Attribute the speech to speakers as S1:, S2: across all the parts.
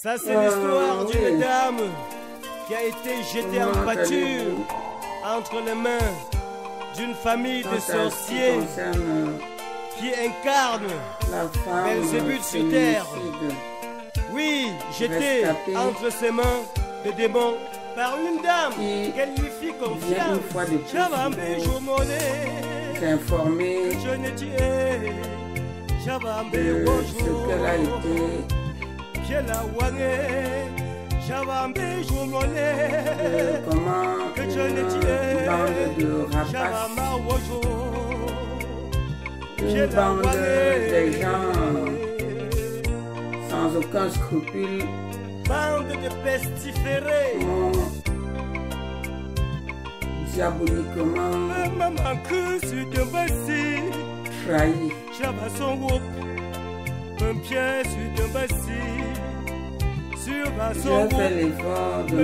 S1: Ça, c'est l'histoire d'une dame qui a été jetée en pâture entre les mains d'une famille de sorciers qui incarne Belzébuth sur terre. Oui, jetée entre ses mains de démons par une dame qu'elle lui fit confiance.
S2: J'ai informé ce qu'elle a été. Comment une bande de rapaces, une bande de gens sans aucun scrupule,
S1: bande de pestiférés,
S2: diaboliquement trahi. J'ai fait l'effort de me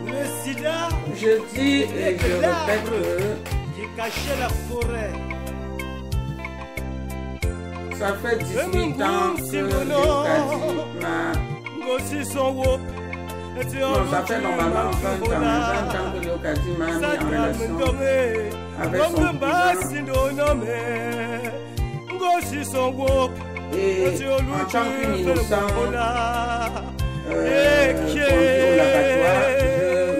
S1: le sida,
S2: je dis et je répète
S1: qui cachait la forêt.
S2: Ça fait 18 ans que l'Eucadie m'a... Non, ça fait normalement 20 ans que l'Eucadie m'a mis en relation avec son cousin. Et en tant qu'uninnocent conduit au l'abattoir,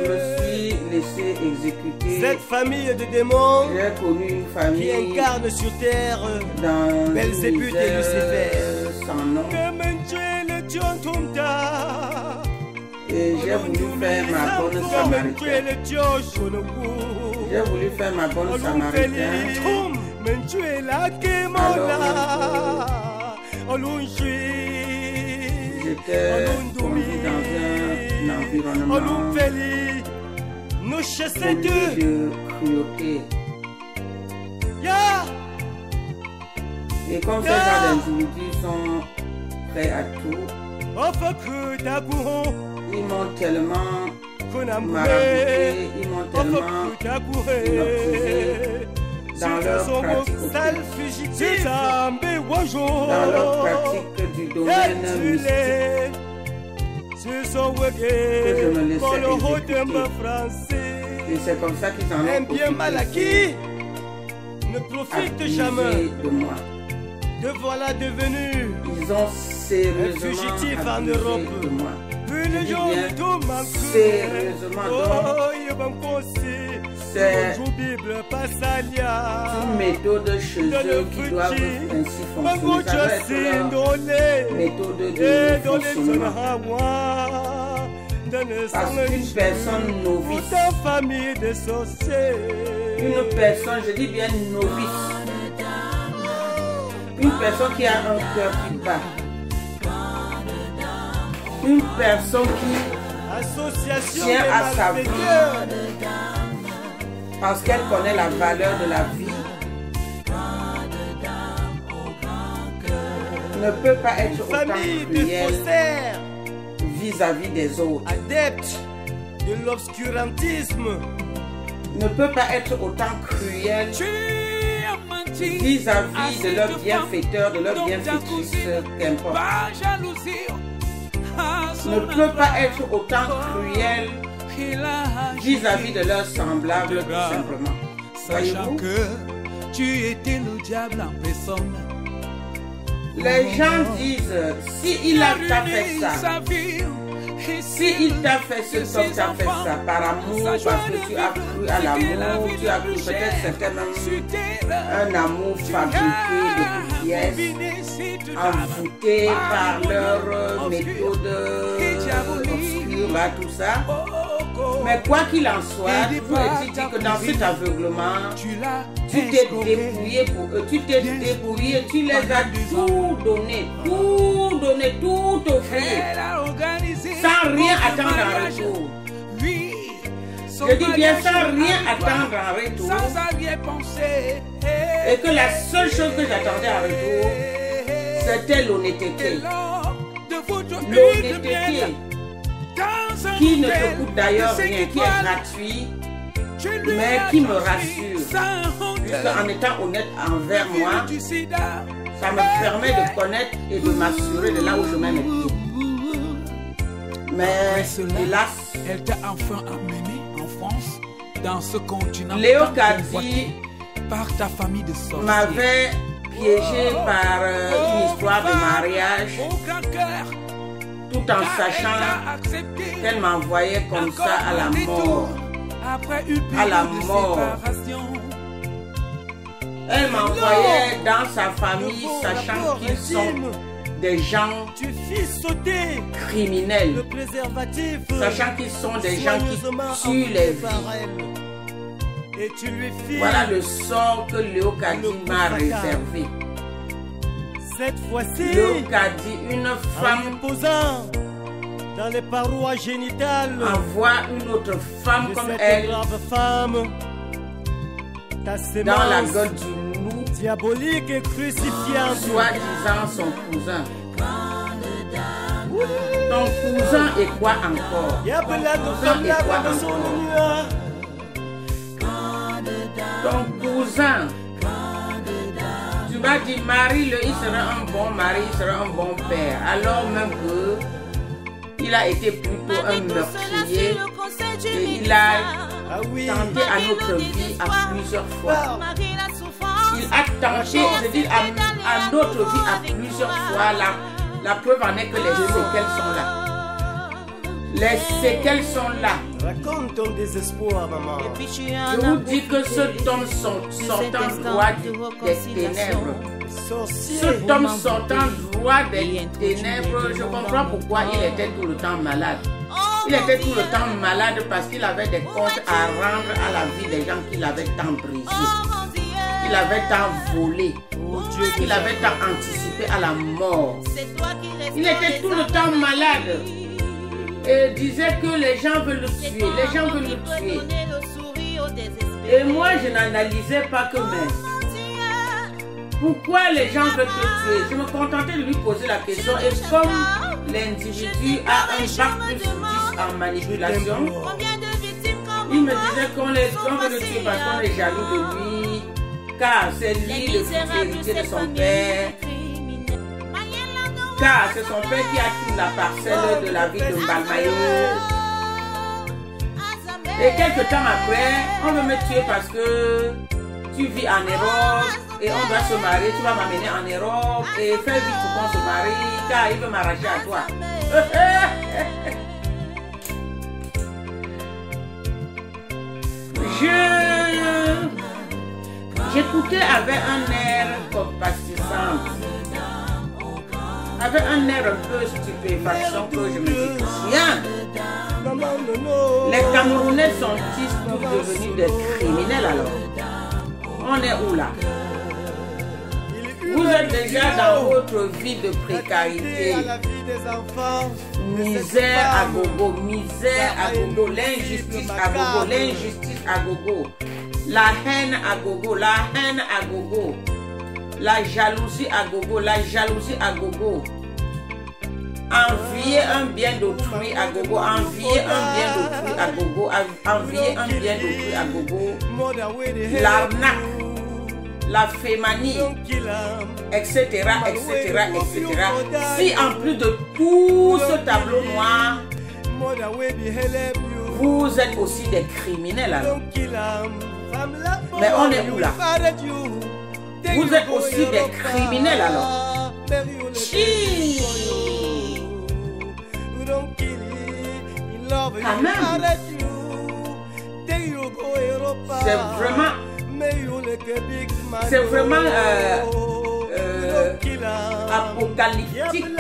S2: je me suis laissé exécuter.
S1: Cette famille de démons
S2: j'ai connu une famille
S1: qui incarne sur terre
S2: dans
S1: Belzébuth et Lucifer.
S2: Sans nom. Et j'ai voulu faire ma bonne samaritaine. J'ai voulu faire ma bonne samaritaine. Alors j'étais conduit dans un environnement pollué de cruauté. Et comme ces gens d'individus sont prêts à tout, ils m'ont tellement marabouté, ils m'ont tellement hypnotisé dans leur pratique occulte, dans leur pratique du domaine mystique, que je me laissais exécuter. Et c'est comme ça qu'ils en ont
S1: bien mal acquis ne profite jamais
S2: de moi.
S1: Te voilà devenu
S2: Ils ont sérieusement
S1: fugitif en
S2: abusé
S1: Europe.
S2: de moi.
S1: Sérieusement,
S2: c'est une méthode chez eux qui doivent ainsi fonctionner. Ça doit être leur méthode de fonctionnement. Parce qu'une personne novice, une personne, je dis bien novice, une personne qui a un cœur qui bat, une personne qui tient à sa vie parce qu'elle connaît la valeur de la vie, ne peut pas être autant cruelle vis-à-vis des autres,
S1: adepte de l'obscurantisme,
S2: ne peut pas être autant cruelle vis-à-vis de leur bienfaiteur, de leur bienfaitrice, qu'importe. Ne peut pas être autant cruel vis-à-vis de leurs semblables, tout simplement. Voyez-vous?
S3: Tu étais le diable en personne.
S2: Les gens disent, si il a fait ça, si il t'a fait ce que tu as fait ça par amour, parce que tu as cru à l'amour, tu as cru peut-être c'était même un amour fabriqué de pièces, envoûté par leur méthode obscure, là, tout ça. Mais quoi qu'il en soit, toujours est-il dit que dans cet aveuglement, tu t'es dépouillé pour eux, tu t'es dépouillé, tu les as tout donné, tout offert, sans rien attendre en retour. Je dis bien sans rien attendre en retour. Et que la seule chose que j'attendais en retour, c'était l'honnêteté. L'honnêteté. qui ne te coûte d'ailleurs rien, qui est gratuit, mais qui me rassure. Puisqu'en étant honnête envers moi, ça me permet de connaître et de m'assurer de là où je mets mes pieds. Mais hélas,
S3: elle t'a enfin amené en France, dans ce continent.
S2: Léo Kadi
S3: par ta famille de sorciers
S2: m'avait piégé par une histoire de mariage, tout en sachant qu'elle m'envoyait comme ça à la mort. À la mort. Elle m'envoyait dans sa famille, sachant qu'ils sont des gens criminels, sachant qu'ils sont des gens qui tuent les vies. Voilà le sort que Léo Kadi m'a réservé.
S1: Cette fois-ci,
S2: Léo Kadi, une femme
S1: posant dans les parois génitales,
S2: envoie une autre femme comme elle
S1: femme,
S2: dans la gueule du loup,
S1: diabolique et crucifiante,
S2: soi-disant son cousin. Ton cousin est quoi encore? Ton cousin, tu m'as dit marie-le, il sera un bon mari, il sera un bon père, alors même que il a été plutôt un meurtrier et il a tenté à notre vie à plusieurs fois. Il a tenté, je dis à notre vie à plusieurs fois. La preuve en est que les séquelles sont là. Les séquelles sont là.
S1: Raconte ton désespoir, maman.
S2: Je vous dis que cet homme sortant droit des ténèbres, cet homme sortant droit des ténèbres, je comprends pourquoi il était tout le temps malade. Il était tout le temps malade parce qu'il avait des comptes à rendre à la vie des gens qu'il avait tant brisés. Il avait tant volé. Il avait tant anticipé à la mort. Il était tout le temps malade. Et disait que les gens veulent le tuer. Les gens veulent le tuer. Et moi, je n'analysais pas que mais. Pourquoi les gens veulent te tuer? Je me contentais de lui poser la question. Et comme l'individu a un bac plus 10 en manipulation, il me disait qu'on veut le tuer parce qu'on est jaloux de lui, car c'est lui le fils héritier de son père, car c'est son père qui a toute la parcelle de la ville de Mbalmayo. Et quelques temps après, on veut me tuer parce que tu vis en Europe et on doit se marier, tu vas m'amener en Europe et fais vite pour qu'on se marie, car il veut m'arracher à toi. J'écoutais avec un air compatissant, avec un air un peu stupéfaction que je me dis, tiens, les Camerounais sont-ils tous devenus des criminels alors? On est où là? Vous êtes déjà dans votre vie de précarité, misère à gogo, l'injustice à gogo, l'injustice à gogo, la haine à gogo, la haine à gogo, la jalousie à gogo, la jalousie à gogo. Envier un bien d'autrui à gogo, envier un bien d'autrui à gogo, envier un bien d'autrui à gogo, l'arnaque, la fémanie, etc., etc., etc. Si en plus de tout ce tableau noir, vous êtes aussi des criminels alors. Mais on est où là? Vous êtes aussi des criminels alors. Quand même, c'est vraiment apocalyptique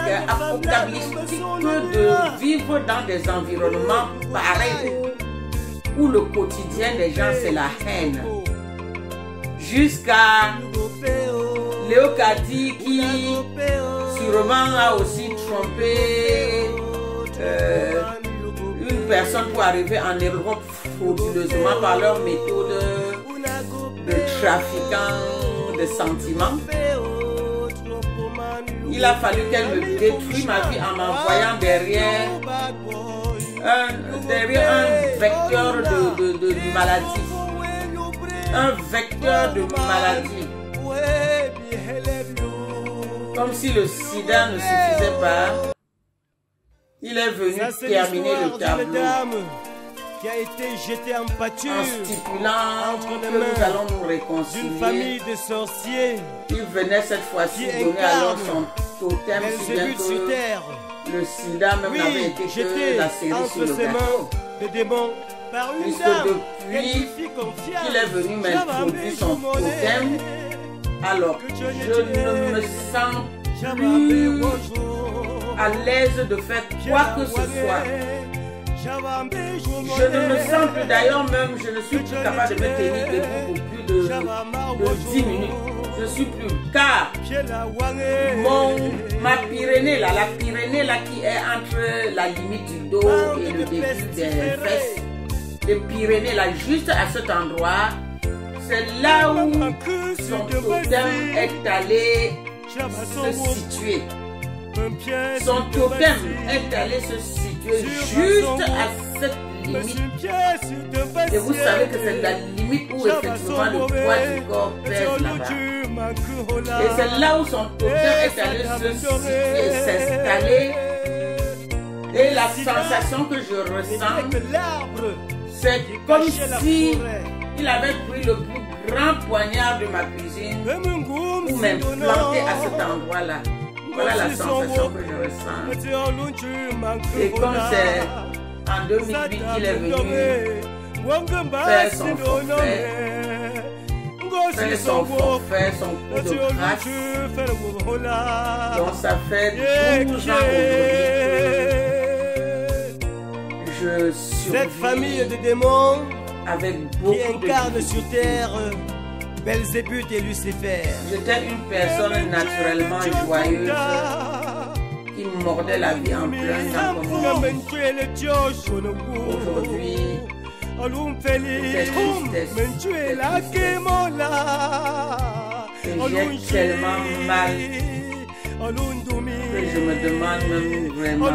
S2: de vivre dans des environnements pareils où le quotidien des gens c'est la haine. Jusqu'à Léo Kadi qui sûrement a aussi trompé une personne pour arriver en Europe frauduleusement par leur méthode de trafiquant de sentiments. Il a fallu qu'elle me détruise ma vie en m'envoyant derrière derrière un vecteur de maladie. Un vecteur de maladie. Comme si le sida ne suffisait pas, il est venu terminer le tableau
S1: qui a été jeté en pâture
S2: en stipulant que nous allons nous réconcilier.
S1: D'une famille de sorciers.
S2: Il venait cette fois-ci donner alors son totem, si bien que le sida même n'avait été que la série sur le gâteau.
S1: De démons par une
S2: puisque
S1: dame,
S2: depuis qu'il est venu m'introduire son totem, alors je ne me sens plus à l'aise de faire quoi que ce soit. Je ne me sens plus, d'ailleurs même, je ne suis plus capable de me tenir debout pour plus de 10 minutes. Je ne suis plus, car ma Pyrénée là, la Pyrénée là qui est entre la limite du dos et le début des fesses, les Pyrénées là, juste à cet endroit, c'est là où son totem est allé se situer. Son totem est allé se situer juste à cette limite. Et vous savez que c'est la limite où effectivement le poids du corps pèse là-bas. Et c'est là où son totem est allé se situer, s'installer. Et la sensation que je ressens, c'est comme si il avait pris le plus grand poignard de ma cuisine pour m'implanter à cet endroit-là. Voilà la sensation que je ressens. Et comme c'est en 2008 qu'il est venu faire son forfait, son coup de grâce. Donc ça fait 12 ans aujourd'hui que je survis
S1: cette famille de démons
S2: avec beaucoup
S1: qui incarne sur terre Belzébuth et Lucifer.
S2: J'étais une personne naturellement joyeuse qui mordait la vie en plein temps comme moi. Aujourd'hui, c'est tristesse. Et j'ai tellement mal que je me demande même vraiment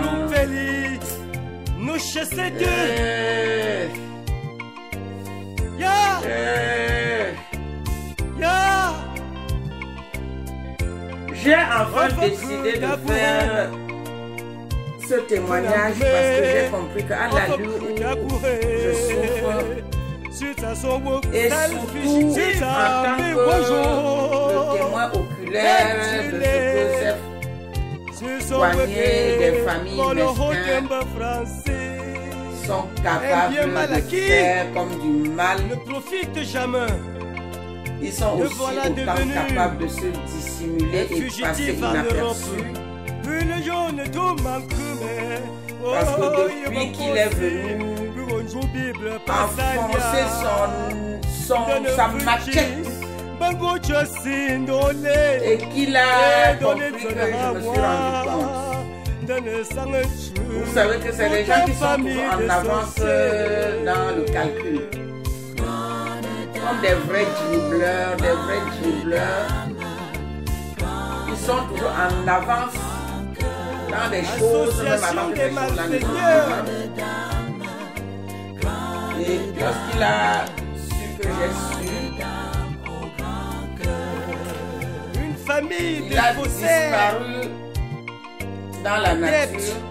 S2: j'ai enfin décidé de faire ce témoignage parce que j'ai compris qu'à la lueur où je souffre et surtout en tant que le témoin oculaire de ce que ces poignées des familles mesquines sont capables de faire comme du mal.
S1: Ne profite jamais.
S2: Ils sont aussi autant capables de se dissimuler et passer inaperçus. Parce que depuis qu'il est venu enfoncer sa machette et qu'il a compris que je me suis rendu compte. Vous savez que c'est les gens qui sont toujours en avance dans le calcul. Comme des vrais dribbleurs, ils sont toujours en avance dans des choses, même avant que les choses là ne soient. Et lorsqu'il a su que j'ai su,
S1: une famille
S2: il a disparu dans la nature.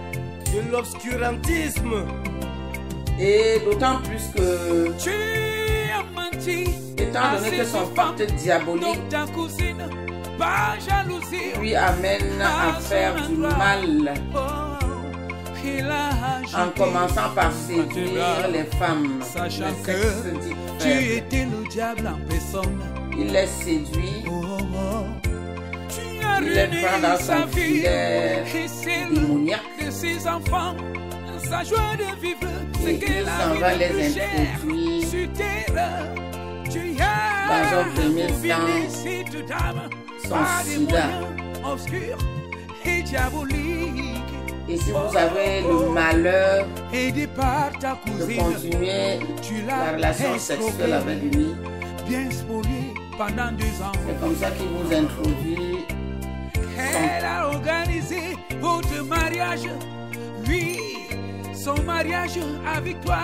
S1: De l'obscurantisme.
S2: Et d'autant plus que, étant donné que son pacte diabolique lui amène à faire du mal en commençant par séduire les femmes,
S3: sachant que tu étais le diable en personne.
S2: Il les séduit, il les prend dans son filet démoniaque et il s'en va les introduire dans un premier temps son sida. Et si vous avez le malheur de continuer la relation sexuelle avec lui, c'est comme ça qu'il vous introduit. Elle a organisé votre mariage, lui,
S3: son mariage avec toi.